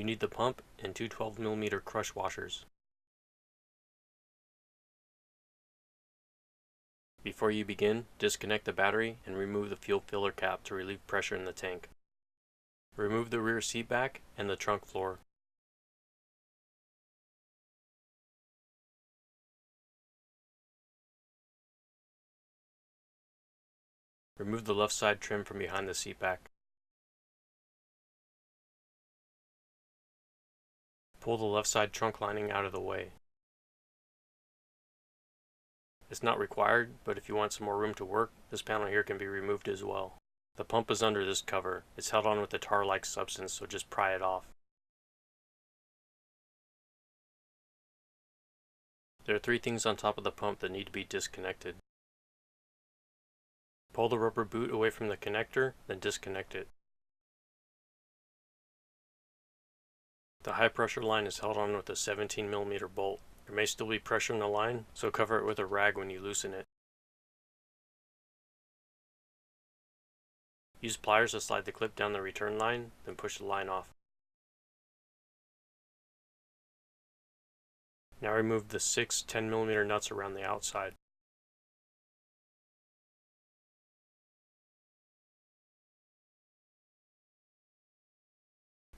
You need the pump and two 12mm crush washers. Before you begin, disconnect the battery and remove the fuel filler cap to relieve pressure in the tank. Remove the rear seat back and the trunk floor. Remove the left side trim from behind the seat back. Pull the left side trunk lining out of the way. It's not required, but if you want some more room to work, this panel here can be removed as well. The pump is under this cover. It's held on with a tar-like substance, so just pry it off. There are three things on top of the pump that need to be disconnected. Pull the rubber boot away from the connector, then disconnect it. The high pressure line is held on with a 17mm bolt. There may still be pressure in the line, so cover it with a rag when you loosen it. Use pliers to slide the clip down the return line, then push the line off. Now remove the 6 10mm nuts around the outside.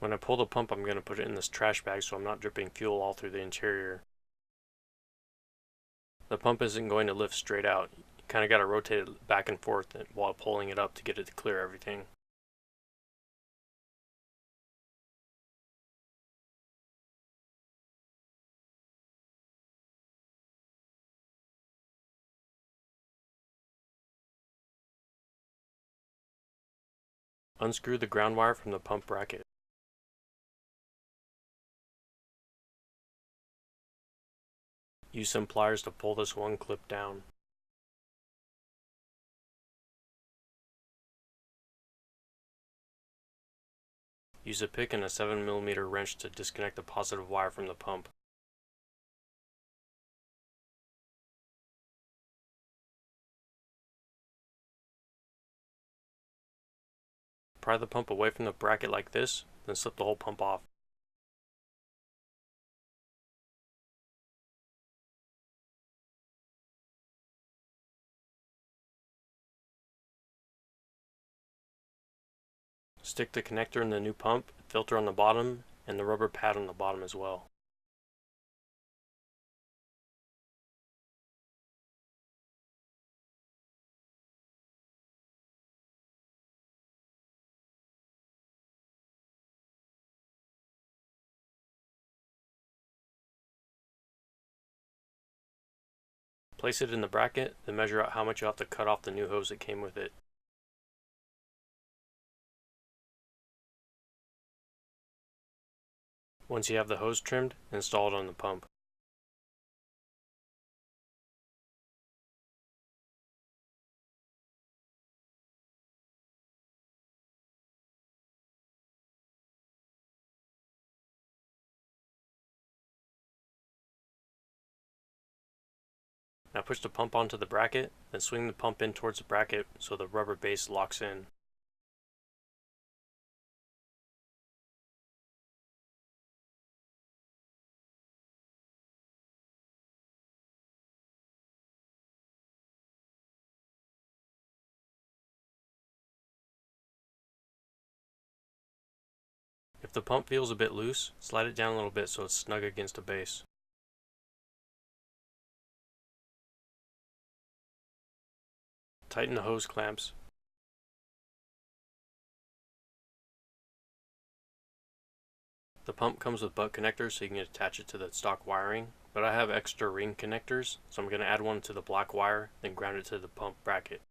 When I pull the pump, I'm going to put it in this trash bag so I'm not dripping fuel all through the interior. The pump isn't going to lift straight out. You kind of got to rotate it back and forth while pulling it up to get it to clear everything. Unscrew the ground wire from the pump bracket. Use some pliers to pull this one clip down. Use a pick and a 7mm wrench to disconnect the positive wire from the pump. Pry the pump away from the bracket like this, then slip the whole pump off. Stick the connector in the new pump, filter on the bottom, and the rubber pad on the bottom as well. Place it in the bracket, then measure out how much you'll have to cut off the new hose that came with it. Once you have the hose trimmed, install it on the pump. Now push the pump onto the bracket, then swing the pump in towards the bracket so the rubber base locks in. If the pump feels a bit loose, slide it down a little bit so it's snug against the base. Tighten the hose clamps. The pump comes with butt connectors so you can attach it to the stock wiring, but I have extra ring connectors, so I'm going to add one to the black wire, then ground it to the pump bracket.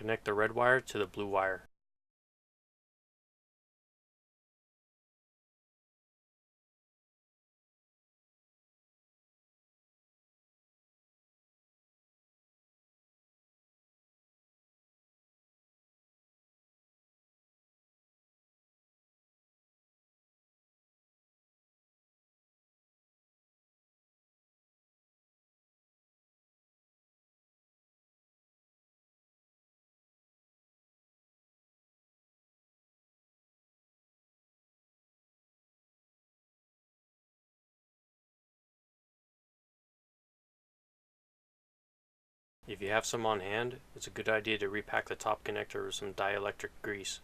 Connect the red wire to the blue wire. If you have some on hand, it's a good idea to repack the top connector with some dielectric grease.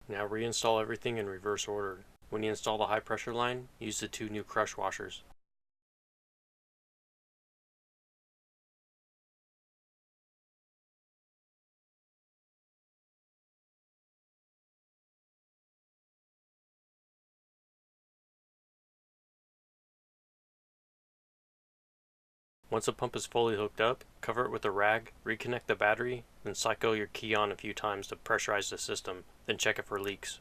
Now reinstall everything in reverse order. When you install the high pressure line, use the 2 new crush washers. Once the pump is fully hooked up, cover it with a rag, reconnect the battery, then cycle your key on a few times to pressurize the system, then check it for leaks.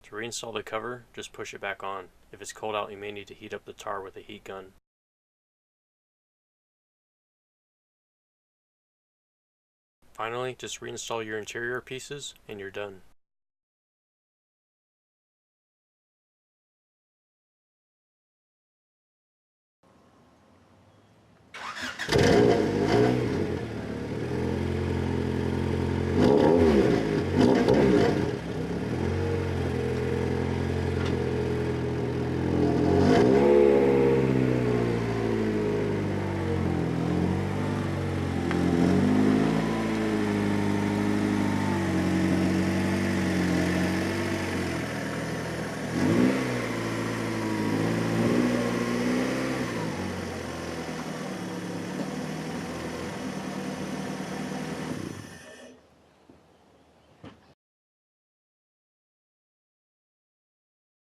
To reinstall the cover, just push it back on. If it's cold out, you may need to heat up the tar with a heat gun. Finally, just reinstall your interior pieces and you're done.